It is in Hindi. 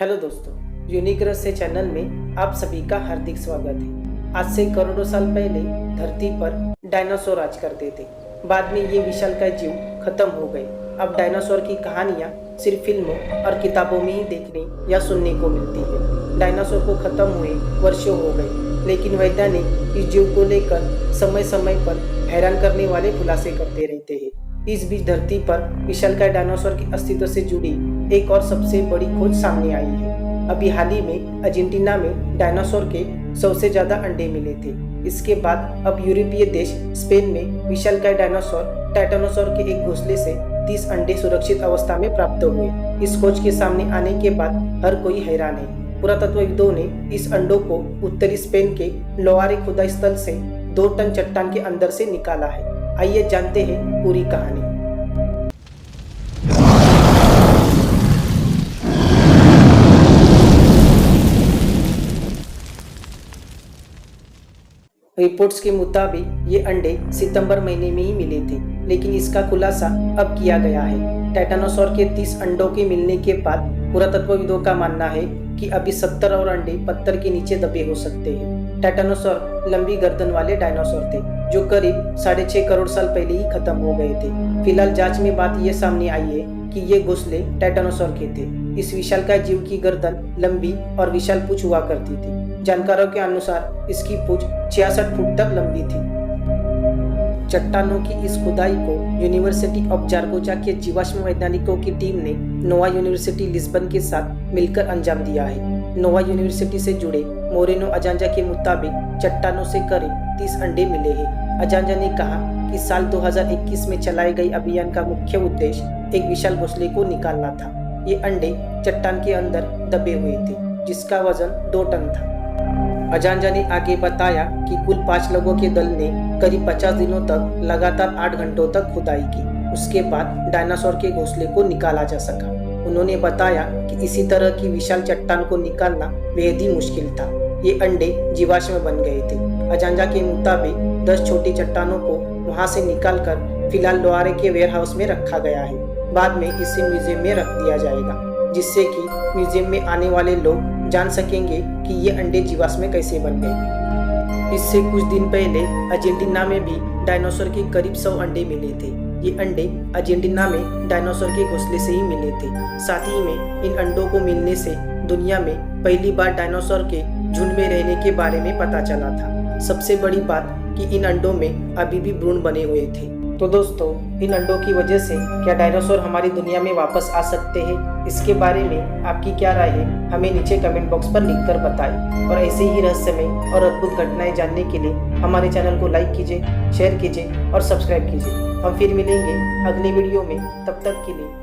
हेलो दोस्तों, यूनिक रहस्य चैनल में आप सभी का हार्दिक स्वागत है। आज से करोड़ों साल पहले धरती पर डायनासोर राज करते थे। बाद में ये विशालकाय जीव खत्म हो गए। अब डायनासोर की कहानियाँ सिर्फ फिल्मों और किताबों में ही देखने या सुनने को मिलती है। डायनासोर को खत्म हुए वर्षों हो गए, लेकिन वैज्ञानिक इस जीव को लेकर समय समय पर हैरान करने वाले खुलासे करते रहते हैं। इस बीच धरती पर विशालकाय डायनासोर के अस्तित्व से जुड़ी एक और सबसे बड़ी खोज सामने आई है। अभी हाल ही में अर्जेंटीना में डायनासोर के 100 से ज्यादा अंडे मिले थे। इसके बाद अब यूरोपीय देश स्पेन में विशालकाय डायनासोर टाइटानोसोर के एक घोंसले से 30 अंडे सुरक्षित अवस्था में प्राप्त हुए। इस खोज के सामने आने के बाद हर कोई हैरान है। पुरातत्वविदों ने इस अंडों को उत्तरी स्पेन के लोआरे खुदाई स्थल से 2 टन चट्टान के अंदर से निकाला है। आइए जानते हैं पूरी कहानी। रिपोर्ट्स के मुताबिक ये अंडे सितंबर महीने में ही मिले थे, लेकिन इसका खुलासा अब किया गया है। टाइटानोसोर के 30 अंडों के मिलने के बाद पुरातत्वविदों का मानना है कि अभी 70 और अंडे पत्थर के नीचे दबे हो सकते हैं। टाइटानोसोर लंबी गर्दन वाले डायनासोर थे जो करीब 6.5 करोड़ साल पहले ही खत्म हो गए थे। फिलहाल जांच में बात यह सामने आई है कि ये घोंसले टाइटानोसोर के थे। इस विशालकाय जीव की गर्दन लंबी और विशाल पूंछ हुआ करती थी। जानकारों के अनुसार इसकी पूंछ 66 फुट तक लंबी थी। चट्टानों की इस खुदाई को यूनिवर्सिटी ऑफ जारगोजा के जीवाश्म वैज्ञानिकों की टीम ने नोवा यूनिवर्सिटी लिस्बन के साथ मिलकर अंजाम दिया है। नोवा यूनिवर्सिटी से जुड़े मोरेनो अजांजा के मुताबिक चट्टानों से करीब 30 अंडे मिले हैं। अजांजा ने कहा कि साल 2021 में चलाए गए अभियान का मुख्य उद्देश्य एक विशाल घोंसले को निकालना था। ये अंडे चट्टान के अंदर दबे हुए थे, जिसका वजन 2 टन था। अजांजा ने आगे बताया कि कुल 5 लोगों के दल ने करीब 50 दिनों तक लगातार 8 घंटों तक खुदाई की। उसके बाद डायनासोर के घोंसले को निकाला जा सका। उन्होंने बताया कि इसी तरह की विशाल चट्टान को निकालना बेहद ही मुश्किल था। ये अंडे जीवाश्म बन गए थे। अजांजा के मुताबिक 10 छोटी चट्टानों को वहां से निकालकर फिलहाल लोआरे के वेयरहाउस में रखा गया है। बाद में इसे म्यूजियम में रख दिया जाएगा, जिससे कि म्यूजियम में आने वाले लोग जान सकेंगे कि ये अंडे जीवाश्म कैसे बन गए। इससे कुछ दिन पहले अर्जेंटीना में भी डायनासोर के करीब 100 अंडे मिले थे। ये अंडे अर्जेंटीना में डायनासोर के घोंसले से ही मिले थे। साथ ही में इन अंडों को मिलने से दुनिया में पहली बार डायनासोर के झुंड में रहने के बारे में पता चला था। सबसे बड़ी बात कि इन अंडों में अभी भी भ्रूण बने हुए थे। तो दोस्तों, इन अंडों की वजह से क्या डायनासोर हमारी दुनिया में वापस आ सकते हैं? इसके बारे में आपकी क्या राय है? हमें नीचे कमेंट बॉक्स पर लिखकर बताएं। और ऐसे ही रहस्यमय और अद्भुत घटनाएं जानने के लिए हमारे चैनल को लाइक कीजिए, शेयर कीजिए और सब्सक्राइब कीजिए। हम फिर मिलेंगे अगली वीडियो में। तब तक के लिए